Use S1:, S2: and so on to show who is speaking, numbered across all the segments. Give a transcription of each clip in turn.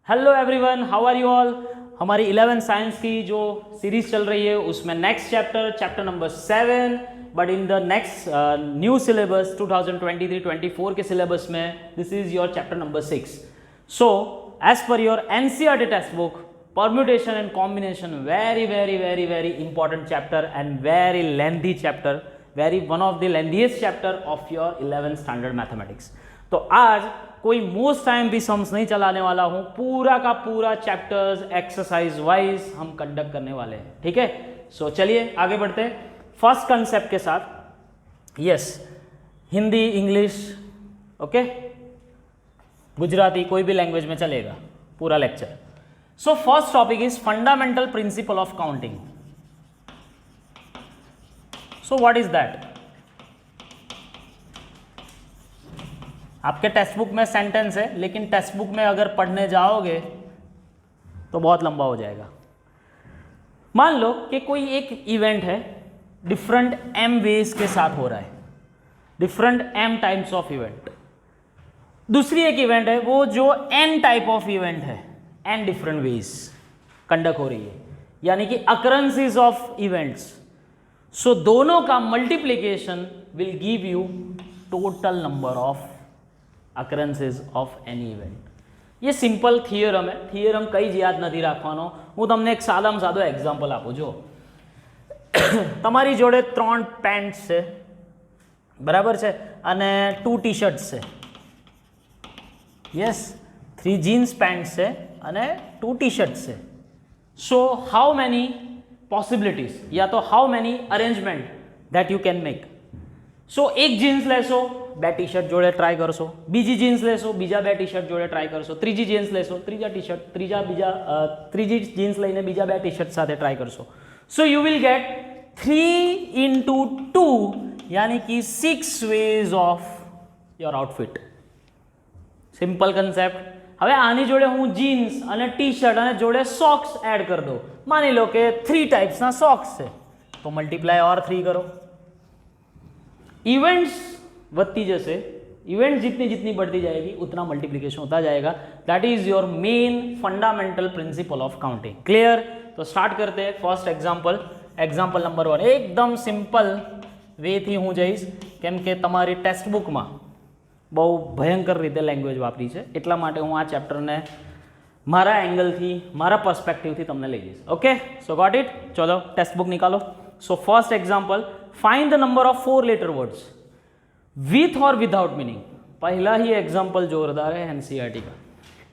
S1: Hello everyone, how are you all. हमारी 11 science की जो सीरीज चल रही है उसमें next chapter number 7, but in the next new syllabus 2023-24 के सिलेबस में this is your chapter number 6। So as per your NCERT text book, permutation and combination, very important chapter and very lengthy chapter, one of the lengthiest chapter of your 11th standard mathematics। तो आज कोई most time भी sums नहीं चलाने वाला हूं, पूरा का पूरा चैप्टर्स एक्सरसाइज वाइज हम कंडक्ट करने वाले हैं, ठीक है। सो चलिए आगे बढ़ते हैं फर्स्ट कंसेप्ट के साथ। Yes, Hindi, English, okay, Gujarati, कोई भी लैंग्वेज में चलेगा पूरा lecture. So first topic is fundamental principle of counting. So what is that? आपके टेक्स्ट बुक में सेंटेंस है, लेकिन टेक्स्ट बुक में अगर पढ़ने जाओगे तो बहुत लंबा हो जाएगा। मान लो कि कोई एक इवेंट है, डिफरेंट m वेज के साथ हो रहा है, different m types of event. दूसरी एक इवेंट है वो जो n टाइप ऑफ इवेंट है, एंड डिफरेंट वेज कंडक्ट हो रही है, यानी कि अकरेंसेस ऑफ इवेंट्स। सो दोनों का multiplication will give you total number of occurrences of any event. ये सिंपल थियरम है, थियरम कई જ યાદ નથી રાખવાનો। હું તમને એક સાદામાં સાદો એક્ઝામ્પલ આપું। જો તમારી જોડે 3 પેન્ટ્સ છે, બરાબર છે, અને 2 ટી-શર્ટ્સ છે। યસ, 3 जीन्स पैंट्स है અને 2 टी-शर्ट्स है। सो हाउ मैनी पॉसिबिलिटीज या तो how many arrangement that you can make. So एक जीन्स लेशो, 2 टी-शर्ट जोड़े ट्राय करशो, बीजी जीन्स लेशो, बीजा 2 टी-शर्ट जोड़े ट्राय करशो, त्रीजी जीन्स लेशो, त्रीजा टी-शर्ट, त्रीजी जीन्स लईने बीजा 2 टी-शर्ट साथे ट्राय करशो। So you will get 3 into 2 यानी कि 6 ways of your outfit. Simple concept. હવે આની જોડે હું જીન્સ અને ટી-શર્ટ અને જોડે સોક્સ એડ કરી દઉં। માની લો કે 3 ટાઈપ્સના સોક્સ છે, તો મલ્ટીપ્લાય ઓર 3 કરો। इवेंट्स વધતી જશે, इवेंट्स जितनी जितनी बढ़ती जाएगी उतना मल्टीप्लिकेशन होता जाएगा। That is your main fundamental principle of counting. Clear? तो स्टार्ट करते हैं फर्स्ट एग्जाम्पल। एग्जाम्पल नंबर 1 एकदम सिंपल वे थी हूँ जईश, केम के तमारी टेक्स्ट बुक में बहु भयंकर रीते लैंग्वेज वापरी है, એટલા માટે હું આ ચેપ્ટરને મારા એંગલથી, મારા પર્સપેક્ટિવથી તમને લઈ જઈશ। Okay, so got it. ચલો ટેક્સ્ટ बुक निकालो। So first example, find the number of 4 letter words with or without meaning. पहला ही एग्जाम्पल जोरदार है एनसीईआरटी का।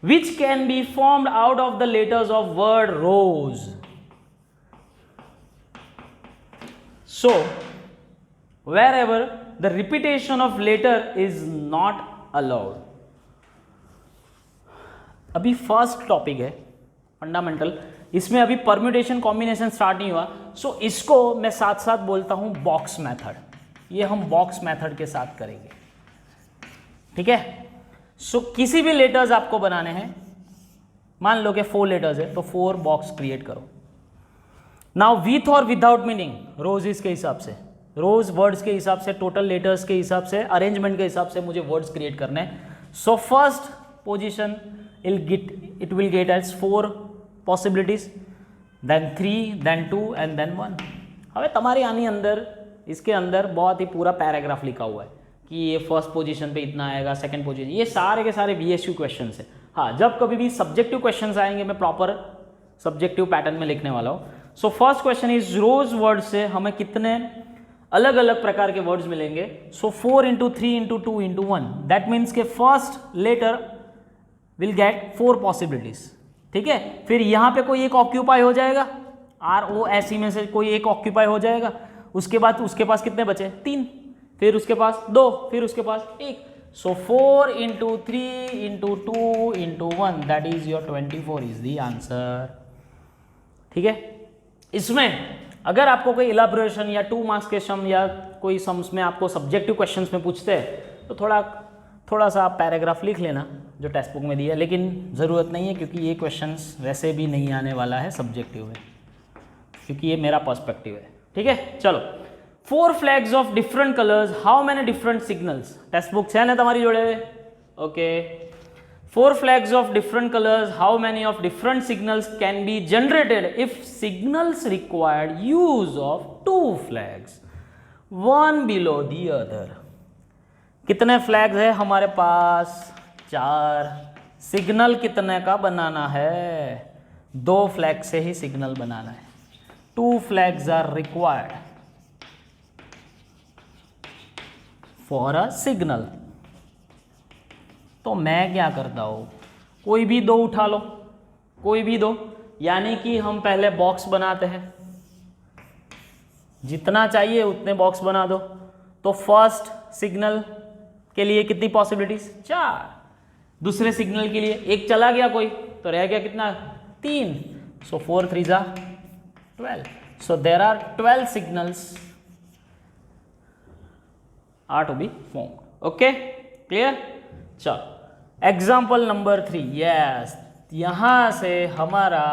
S1: Which can be formed out of the letters of word rose. So wherever the repetition of letter is not allowed। अभी first topic है fundamental, इसमें अभी permutation combination start नहीं हुआ। सो इसको मैं साथ साथ बोलता हूं बॉक्स मेथड। ये हम बॉक्स मेथड के साथ करेंगे, ठीक है। सो किसी भी लेटर्स आपको बनाने हैं, मान लो कि 4 लेटर्स है तो 4 बॉक्स क्रिएट करो। Now with or without meaning, roses के हिसाब से, रोज वर्ड्स के हिसाब से, टोटल लेटर्स के हिसाब से, अरेंजमेंट के हिसाब से मुझे वर्ड्स क्रिएट करने हैं। So first position it will get as 4 possibilities, then 3, then 2 and then 1। हमें तुम्हारी आनी अंदर, इसके अंदर बहुत ही पूरा पैराग्राफ लिखा हुआ है कि ये फर्स्ट पोजीशन पे इतना आएगा, सेकंड पोजीशन, ये सारे के सारे VSU क्वेश्चन है। हाँ, जब कभी भी सब्जेक्टिव क्वेश्चन आएंगे मैं प्रॉपर सब्जेक्टिव पैटर्न में लिखने वाला हूँ। So first question is rose word से हमें कितने अलग अलग प्रकार के वर्ड्स मिलेंगे। So 4 into 3 into 2 into 1, that means के first letter will get 4 possibilities, ठीक है। फिर यहाँ पे कोई एक ऑक्यूपाई हो जाएगा, ROSE में से कोई एक ऑक्यूपाई हो जाएगा। उसके बाद उसके पास कितने बचे? 3, फिर उसके पास 2, फिर उसके पास 1। सो 4 into 3 into 2 into 1, that is your 24 is the answer, ठीक है। इसमें अगर आपको कोई इलाबोरेशन या 2 मार्क्स के सम या कोई सम्स में आपको सब्जेक्टिव क्वेश्चंस में पूछते हैं तो थोड़ा सा आप पैराग्राफ लिख लेना जो टेक्स्ट बुक में दिया है, लेकिन ज़रूरत नहीं है क्योंकि ये क्वेश्चंस वैसे भी नहीं आने वाला है सब्जेक्टिव में, क्योंकि ये मेरा पर्सपेक्टिव है, ठीक है। चलो, 4 flags of different colours, how many different signals. Text book है ना तुम्हारी जोड़े? Okay, 4 flags of different colors, how many of different signals can be generated if signals required use of 2 flags, one below the other? कितने flags है हमारे पास? 4। Signal कितने का बनाना है? 2 फ्लैग से ही सिग्नल बनाना है। 2 flags are required for a signal। तो मैं क्या करता हूँ, कोई भी 2 उठा लो, कोई भी 2, यानी कि हम पहले बॉक्स बनाते हैं, जितना चाहिए उतने बॉक्स बना दो। तो फर्स्ट सिग्नल के लिए कितनी पॉसिबिलिटीज? 4। दूसरे सिग्नल के लिए 1 चला गया कोई, तो रह गया कितना? 3। सो 4 3 जा 12। So there are 12 signals are to be formed। Okay, clear? चलो एग्जाम्पल नंबर 3। यस, यहां से हमारा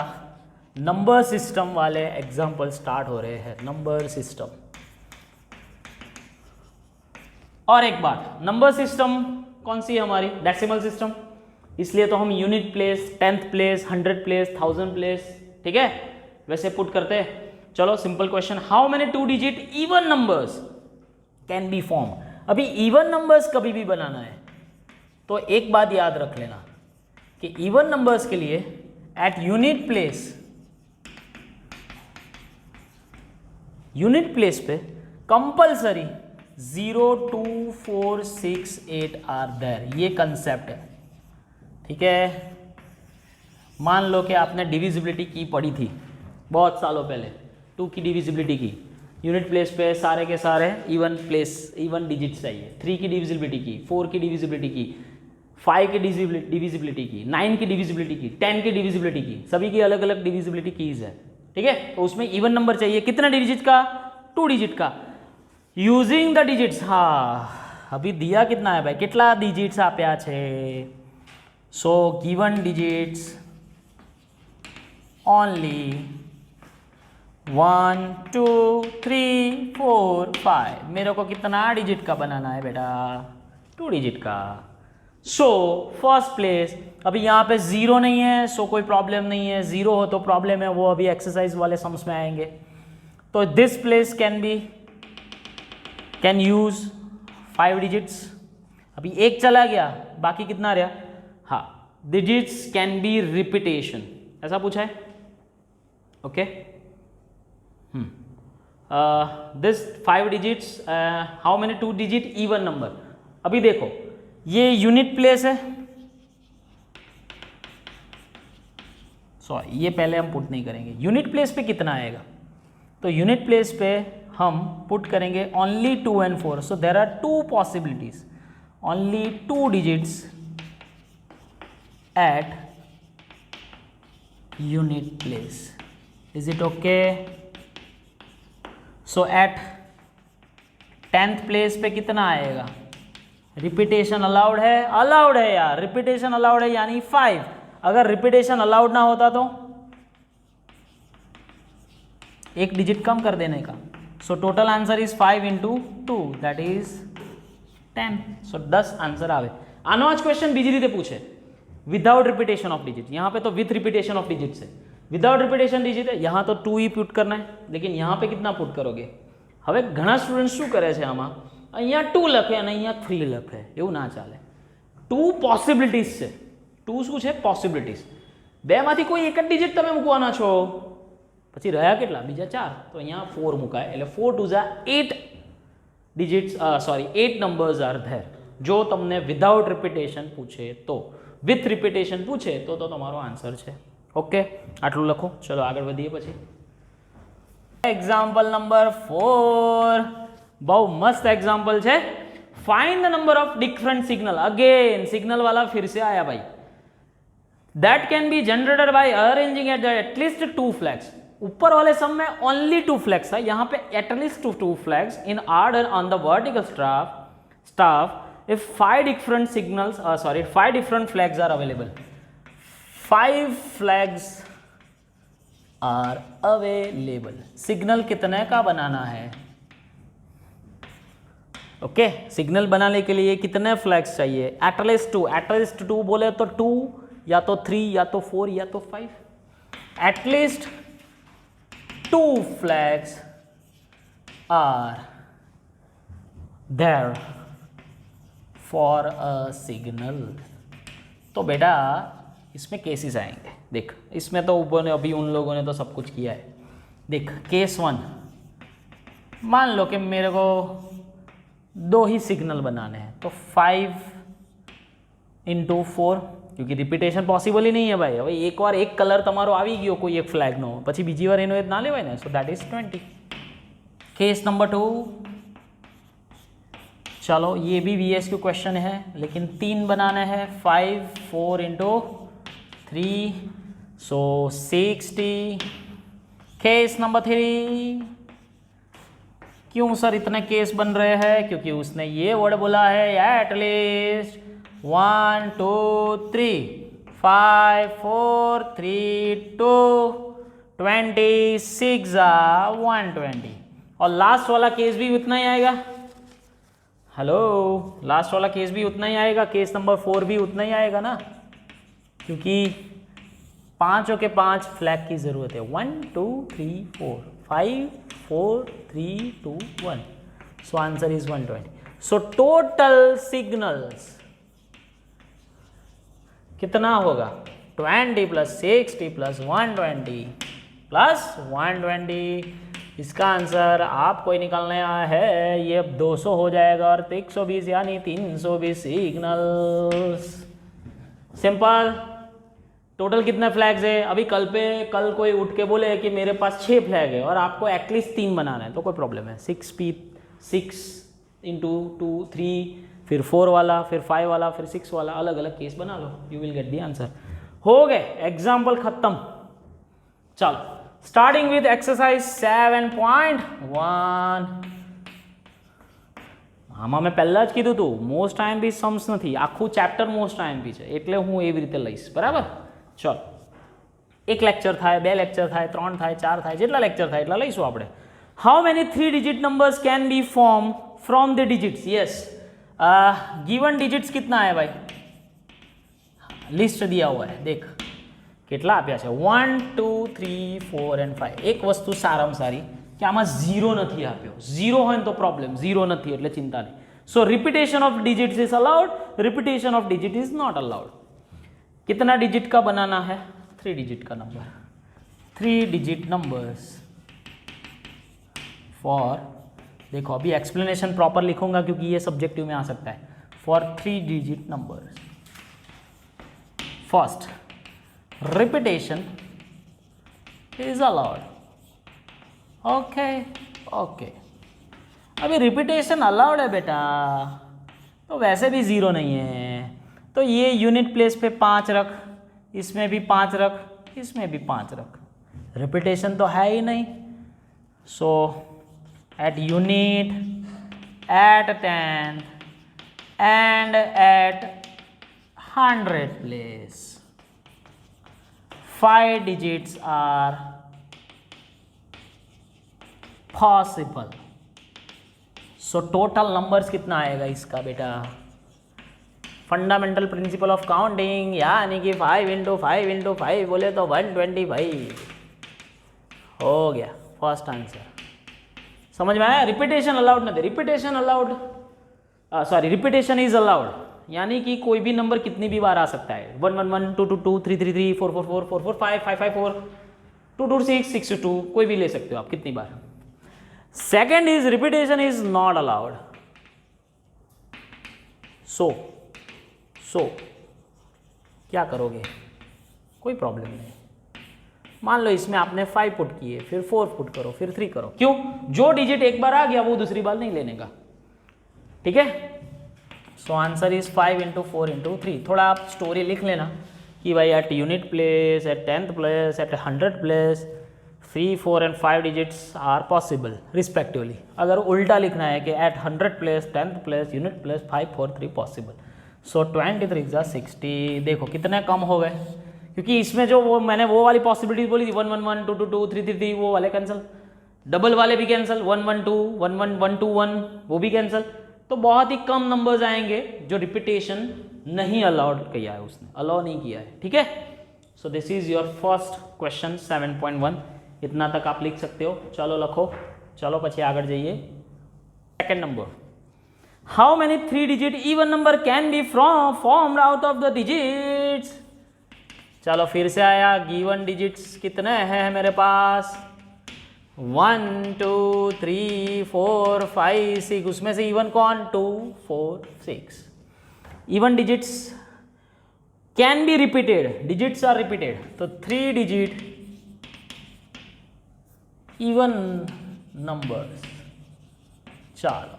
S1: नंबर सिस्टम वाले एग्जाम्पल स्टार्ट हो रहे हैं। नंबर सिस्टम, और एक बात, नंबर सिस्टम कौन सी है हमारी? डेसिमल सिस्टम, इसलिए तो हम unit place, 10th place, 100 place, 1000 place, ठीक है, वैसे पुट करते हैं। चलो simple question, how many 2 digit even numbers can be form? अभी इवन नंबर्स कभी भी बनाना है तो एक बात याद रख लेना कि इवन नंबर्स के लिए एट यूनिट प्लेस पे कंपल्सरी 0 2 4 6 8 आर देयर, ये कंसेप्ट है, ठीक है। मान लो कि आपने डिविजिबिलिटी की पढ़ी थी बहुत सालों पहले, 2 की डिविजिबिलिटी की, यूनिट प्लेस पे सारे के सारे इवन डिजिट्स चाहिए। 3 की डिविजिबिलिटी की, 4 की डिविजिबिलिटी की, 5 की डिविजिबिलिटी की, 9 की डिविजिबिलिटी की, 10 की डिविजिबिलिटी की, सभी की अलग अलग डिविजिबिलिटी कीज है, ठीक है। तो उसमें इवन नंबर चाहिए, कितने डिजिट का? 2 डिजिट का। यूजिंग द डिजिट्स, हाँ अभी दिया कितना है भाई, कितना डिजिट्स आप्या छे? So given digits only 1 2 3 4 5। मेरे को कितना डिजिट का बनाना है बेटा? 2 डिजिट का। सो फर्स्ट प्लेस, अभी यहाँ पे 0 नहीं है, सो कोई प्रॉब्लम नहीं है। 0 हो तो प्रॉब्लम है, वो अभी एक्सरसाइज वाले सम्स में आएंगे। तो this place can use 5 digits. अभी 1 चला गया, बाकी कितना रहा? हाँ, डिजिट्स कैन बी रिपीटेशन, ऐसा पूछा है, okay. This 5 digits, how many 2 digit even number? अभी देखो ये यूनिट प्लेस है, सॉरी ये पहले हम पुट नहीं करेंगे। यूनिट प्लेस पे कितना आएगा? तो यूनिट प्लेस पे हम पुट करेंगे only 2 and 4। So there are 2 possibilities, only 2 digits at unit place. Is it okay? So at 10th place पे कितना आएगा? रिपीटेशन अलाउड है? अलाउड है यार, रिपीटेशन अलाउड है, यानी 5। अगर रिपीटेशन अलाउड ना होता तो 1 डिजिट कम कर देने का। So total answer is 5 into 2 that is 10। So 10 answer आवे। आनो आज क्वेश्चन बीजी रीते पूछे विदाउट रिपीटेशन ऑफ डिजिट, यहाँ पे तो विथ रिपीटेशन ऑफ डिजिट से, विदाउट रिपीटेशन डिजिट है, यहाँ तो 2 ही पुट करना है, लेकिन यहाँ पे कितना पुट करोगे? હવે ઘણા સ્ટુડન્ટ શું કરે છે આમાં, અહીંયા 2 લખે અને અહીંયા 3 લખે, એવું ના ચાલે। 2 પોસિબિલિટીઝ છે, 2 શું છે? પોસિબિલિટીઝ। બેમાંથી કોઈ એક જ ડિજિટ તમે મૂકવાના છો, પછી રહ્યા કેટલા? બીજા 4, તો અહીંયા 4 મુકાય, એટલે 4 2 જા 8 digits, sorry 8 numbers are there. જો તમને વિધાઉટ રિપીટેશન પૂછે તો, વિથ રિપીટેશન પૂછે તો તમારો આન્સર છે, ઓકે। આટલું લખો, ચલો આગળ વધીએ પછી। एग्जाम्पल नंबर 4 बहु मस्त एग्जाम्पल है। Find the number of different signal, again signal वाला फिर से आया भाई, that can be generated by arranging at least 2 flags। ऊपर वाले सम में ओनली 2 flags है, यहाँ पे at least 2 flags in order on the vertical staff if 5 different signals, 5 different flags are available। 5 flags are available. Signal कितने का बनाना है? ओके सिग्नल बनाने के लिए कितने फ्लैग्स चाहिए? एटलीस्ट टू बोले तो 2 या तो 3 या तो 4 या तो 5, at least 2 flags are there for a signal। तो बेटा इसमें केसेस आएंगे, देख इसमें तो अभी उन लोगों ने तो सब कुछ किया है। देख केस 1, मान लो कि मेरे को 2 ही सिग्नल बनाने हैं, तो 5 × 4, क्योंकि रिपीटेशन पॉसिबल ही नहीं है भाई। હવે એકવાર એક કલર તમારો આવી ગયો કોઈ એક ફ્લેગનો, પછી બીજી વાર એનો ના લેવાય ને, so that is 20। Case number 2, चलो ये भी VSQ क्वेश्चन है, लेकिन 3 बनाने हैं, 5 4 × 3, सो 60। केस नंबर 3, क्यों सर इतने केस बन रहे हैं? क्योंकि उसने ये वर्ड बोला है एटलीस्ट 1 2 3 5 4 3 2 26 120। और लास्ट वाला केस भी उतना ही आएगा। हेलो, लास्ट वाला केस भी उतना ही आएगा, केस नंबर 4 भी उतना ही आएगा ना, क्योंकि 5 के 5 फ्लैग की ज़रूरत है। 1 2 3 4 5 4 3 2 1, सो answer is 120। So total signals कितना होगा? 20 + 60 + 120 + 120। इसका आंसर आपको निकालना है, ये 200 हो जाएगा और 120 यानी 320 सिग्नल्स। सिंपल। टोटल कितने फ्लैग्स है? अभी कल कोई उठ के बोले कि मेरे पास 6 फ्लैग है और आपको एटलीस्ट 3 बनाना है, तो कोई प्रॉब्लम है। 6 × 2 3, फिर 4 वाला, फिर 5 वाला, फिर 6 वाला, अलग अलग केस बना लो, you will get the answer. हो गए, एग्जाम्पल खत्म। चलो स्टार्टिंग विथ एक्सरसाइज 7.1। આમાં મેં પહેલાં જ કીધું હતું મોસ્ટ આઈએમપી सम्स નથી, આખું ચેપ્ટર મોસ્ટ આઈએમપી છે, એટલે હું એવી રીતે લઈશ, બરાબર। ચલો એક લેક્ચર થાય, 2 લેક્ચર થાય, 3 થાય, 4 થાય, જેટલા લેક્ચર થાય એટલા લઈશું આપણે। How many 3 digit numbers can be form from the digits? Yes, given digits कितना है भाई? लिस्ट दिया हुआ है, देख કેટલા આપ્યા છે, 1 2 3 4 and 5। એક વસ્તુ સારામાં સારી કે આમાં 0 નથી આપ્યો, 0 હોય તો પ્રોબ્લેમ, 0 નથી એટલે ચિંતા નહીં। So repetition of digits is allowed, repetition of digit is not allowed. कितना डिजिट का बनाना है? 3 डिजिट का नंबर, 3 डिजिट नंबर्स फॉर, देखो अभी एक्सप्लेनेशन प्रॉपर लिखूंगा क्योंकि ये सब्जेक्टिव में आ सकता है। For 3 digit numbers, first repetition is allowed. Okay okay, अभी रिपीटेशन अलाउड है बेटा, तो वैसे भी 0 नहीं है, तो ये यूनिट प्लेस पे 5 रख, इसमें भी 5 रख, इसमें भी 5 रख, रिपीटेशन तो है ही नहीं। So at unit, at 10 and at 100 place 5 digits are possible. So total numbers कितना आएगा इसका बेटा? फंडामेंटल प्रिंसिपल ऑफ काउंटिंग, यानी कि 5 × 5 × 5 बोले तो 125 हो गया फर्स्ट आंसर। समझ में आया? रिपीटेशन अलाउड नहीं, repetition allowed, sorry repetition is allowed, यानी कि कोई भी नंबर कितनी भी बार आ सकता है। 1 1 1 2 2 2 3 3 3 4 4 4 4 4 5 5 5 4 2 2 6 6 2, कोई भी ले सकते हो आप कितनी बार। Second is repetition is not allowed. So क्या करोगे? कोई प्रॉब्लम नहीं। मान लो इसमें आपने 5 पुट किए, फिर 4 पुट करो, फिर 3 करो, क्यों? जो डिजिट एक बार आ गया वो दूसरी बार नहीं लेने का, ठीक है। सो आंसर इज 5 × 4 × 3। थोड़ा आप स्टोरी लिख लेना कि भाई at unit place, at 10th place, at 100 place 3 4 and 5 digits are possible respectively. अगर उल्टा लिखना है कि at 100 place, 10th place, unit place 5 4 3 possible. So 23 × 60, देखो कितने कम हो गए, क्योंकि इसमें जो वो मैंने वो वाली पॉसिबिलिटी बोली थी 1 1 1 2 2 2 3 3 3, वो वाले कैंसिल, डबल वाले भी कैंसिल, 1 1 2 1 1 1 2 1 वो भी कैंसिल, तो बहुत ही कम नंबर्स आएंगे जो रिपीटेशन नहीं अलाउड किया है, उसने अलाउ नहीं किया है। ठीक है, so this is your first question 7.1। इतना तक आप लिख सकते हो। चलो लखो, चलो પછી આગળ જઈએ। Second number, how many 3 digit even number can be formed out of the digits. चलो फिर से आया, गिवन डिजिट्स कितने हैं मेरे पास, 1 2 3 4 5 6, उसमें से इवन कौन, 2 4 6। Even digits can be repeated, digits are repeated, तो 3 डिजिट इवन नंबर्स। चलो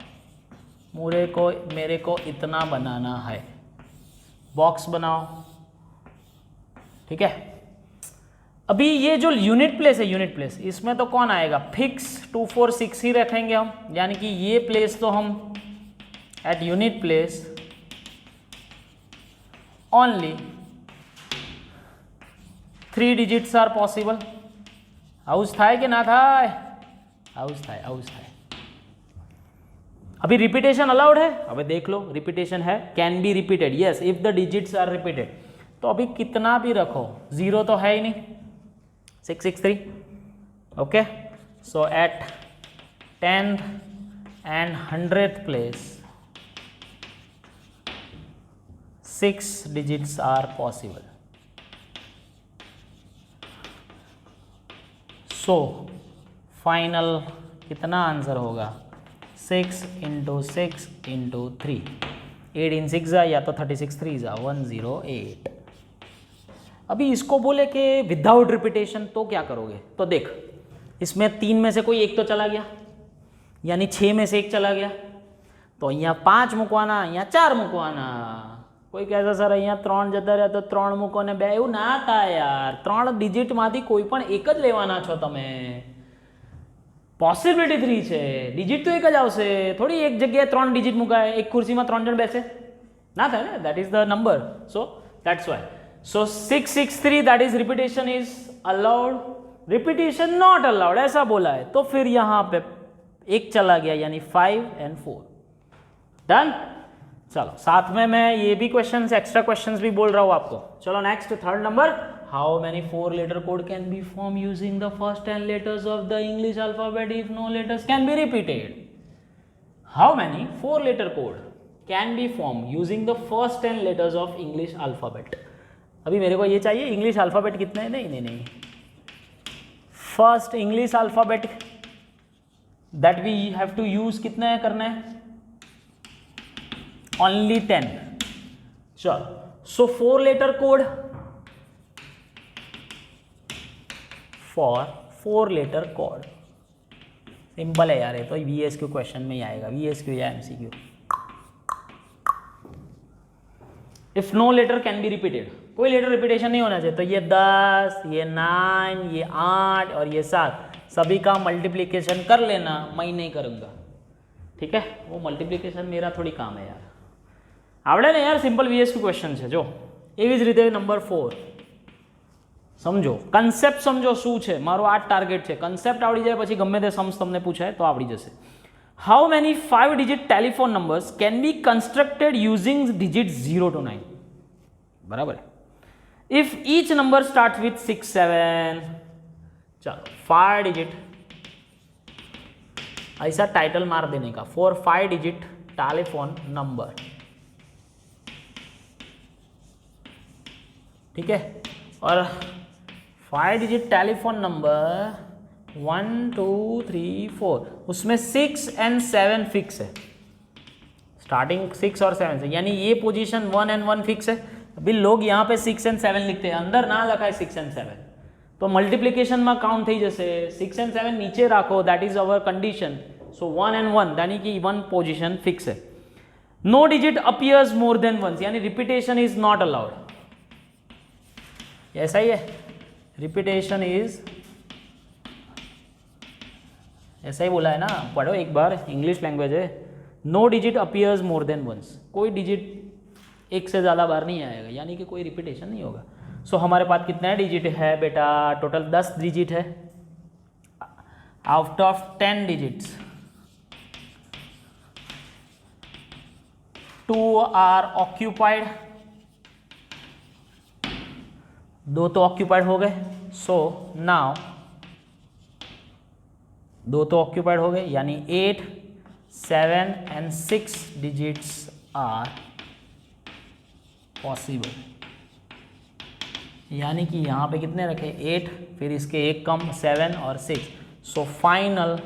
S1: मेरे को इतना बनाना है, बॉक्स बनाओ। ठीक है, अभी ये जो यूनिट प्लेस है, यूनिट प्लेस, इसमें तो कौन आएगा, फिक्स 2 4 6 ही रखेंगे हम, यानी कि ये प्लेस तो हम at unit place only 3 digits are possible. आउज થાય કે ના થાય, आउज થાય। अभी रिपीटेशन अलाउड है, अभी देख लो, रिपीटेशन है, can be repeated, yes if the digits are repeated. तो अभी कितना भी रखो, 0 तो है ही नहीं, 663। Okay, so at 10th and 100th place 6 digits are possible। सो फाइनल कितना आंसर होगा, 6 × 6 × 3, 8 × 6 या तो 36 3 108। अभी इसको बोले कि विदाउट रिपीटेशन तो क्या करोगे, तो देख इसमें 3 में से कोई एक तो चला गया, यानी 6 में से एक चला गया, तो यहाँ 5 મૂકવાના, यहाँ 4 મૂકવાના। કોઈ કહેશે સર અહીંયા 3 જતા રહ્યા તો 3 મૂકો ને 2, એવું ના થાય યાર। 3 ડિજિટમાંથી કોઈ પણ એક જ લેવાના છો તમે, પોસિબિલિટી 3 છે, ડિજિટ તો એક જ આવશે, થોડી એક જગ્યાએ 3 ડિજિટ મુકાય, એક ખુરશીમાં 3 જણ બેસે, ના થાય ને, that is the number, so that's why। so 663 that is repetition is allowed, repetition not allowed ऐसा बोला है, तो फिर यहाँ पे एक चला गया, यानी 5 and 4 डन। चलो साथ में मैं ये भी क्वेश्चंस, एक्स्ट्रा क्वेश्चंस भी बोल रहा हूँ आपको। चलो next, third number, how many 4 letter code can be formed using the first 10 letters of the English alphabet if no letters can be repeated। how many 4 letter code can be formed using the first 10 letters of English alphabet। अभी मेरे को ये चाहिए English alphabet कितने हैं, नहीं, first English alphabet that we have to use कितने करना है, ओनली 10। चलो, so 4 letter code for 4 letter code, simple है यार, ये तो VSQ क्वेश्चन में ही आएगा, VSQ या MCQ। If no letter can be repeated, कोई लेटर रिपीटेशन नहीं होना चाहिए, तो ये 10, ये 9, ये 8 और ये 7 सभी का मल्टीप्लिकेशन कर लेना, मैं नहीं करूँगा। ठीक है, वो मल्टीप्लिकेशन मेरा थोड़ी काम है यार, आवड़े ने यार, सिंपल VSQ क्वेश्चन है जो। एवी ज रीते नंबर 4 समझो, कन्सेप्ट समझो શું છે, મારો આ ટાર્ગેટ છે, કન્સેપ્ટ આવડી જાય પછી ગમે તે सम्स તમને પૂછાય તો આવડી જશે। How many 5 digit telephone numbers can be constructed using digit 0 to 9, बराबर है। If each number start with 6 7, चलो 5 digit ऐसा टाइटल मार देने का, 4 5 digit टेलीफोन नंबर। ठीक है, और 5 digit टेलीफोन नंबर 1 2 3 4, उसमें 6 and 7 फिक्स है, स्टार्टिंग 6 और 7 से, यानी ये पोजीशन 1 and 1 फिक्स है। अभी लोग यहाँ पे 6 and 7 लिखते हैं, अंदर ना लखा है 6 and 7, तो मल्टीप्लिकेशन में काउंट थी जैसे 6 and 7 नीचे रखो, that is our condition. So 1 and 1 यानी कि 1 पोजीशन फिक्स है। No digit appears more than once, यानी रिपीटेशन इज नॉट अलाउड, ऐसा ही है, रिपीटेशन इज, ऐसा ही बोला है ना, पढ़ो एक बार, इंग्लिश लैंग्वेज है। No digit appears more than once, कोई डिजिट एक से ज़्यादा बार नहीं आएगा, यानी कि कोई रिपीटेशन नहीं होगा। सो हमारे पास कितना डिजिट है बेटा, टोटल 10 डिजिट है, out of 10 digits 2 are occupied, 2 तो ऑक्यूपाइड हो गए। सो नाउ 2 तो ऑक्यूपाइड हो गए, यानी 8, 7 and 6 डिजिट्स आर पॉसिबल। यानी कि यहाँ पे कितने रखे 8, फिर इसके एक कम 7 और 6। सो फाइनल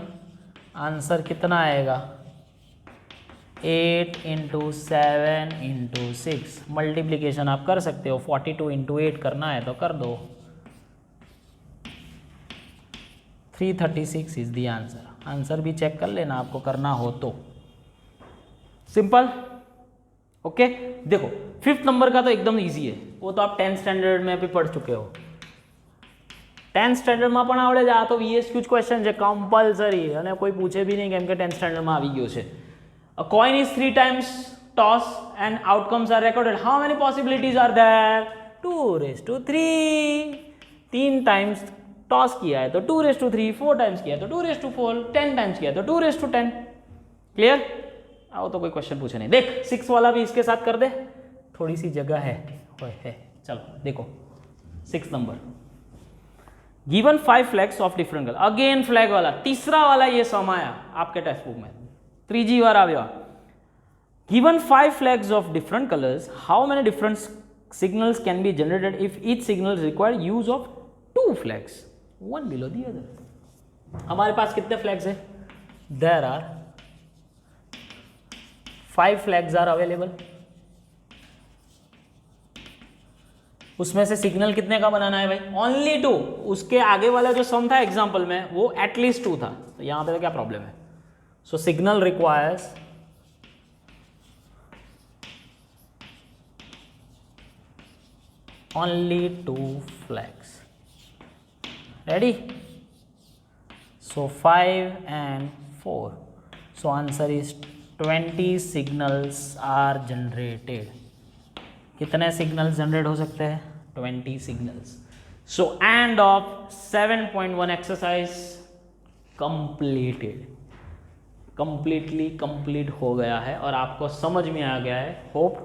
S1: आंसर कितना आएगा 8 × 7 × 6। मल्टीप्लीकेशन आप कर सकते हो, 42 × 8 करना है तो कर दो। 336 इज द आंसर। आंसर भी चेक कर लेना आपको करना हो तो। Simple, okay. देखो 5th नंबर का तो एकदम इजी है, वो तो आप 10th स्टैंडर्ड में भी पढ़ चुके हो। 10th સ્ટેન્ડર્ડમાં પણ આવડે જ, આ તો VSQ જ ક્વેશ્ચન છે કમ્પલસરી, અને કોઈ પૂછે બી નહીં કેમ કે 10th સ્ટેન્ડર્ડમાં આવી ગયો છે. A coin is 3 times toss and outcomes are recorded. How many possibilities are there? 2^3. 3 times toss किया है तो 2^3, 4 टाइम्स किया है तो 2^4, 10 टाइम्स किया है तो 2^10. क्लियर? आओ तो कोई क्वेश्चन पूछे नहीं. देख 6 वाला भी इसके साथ कर दे, थोड़ी सी जगह है. चलो देखो 6 number. Given 5 flags of different colour. Again flag वाला, तीसरा वाला ये सम आया आपके टेक्स्ट बुक में, 3G वाला आया. Given 5 flags of different colours, how many different signals can be generated if each signal require use of 2 flags, one below the other. हमारे पास कितने फ्लैग्स है? There are 5 flags are available. उसमें से signal कितने का बनाना है भाई? ओनली 2. उसके आगे वाला जो सम था एग्जांपल में वो एटलीस्ट 2 था, तो यहां पे तो क्या प्रॉब्लम है? So signal requires only 2 flags. Ready? So 5 and 4. So answer is 20 signals are generated. कितने सिग्नल्स जनरेट हो सकते हैं? 20 signals. So end of 7.1 exercise completed. Completely complete हो गया है और आपको समझ में आ गया है, होप.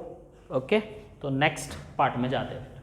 S1: ओके, तो नेक्स्ट पार्ट में जाते हैं.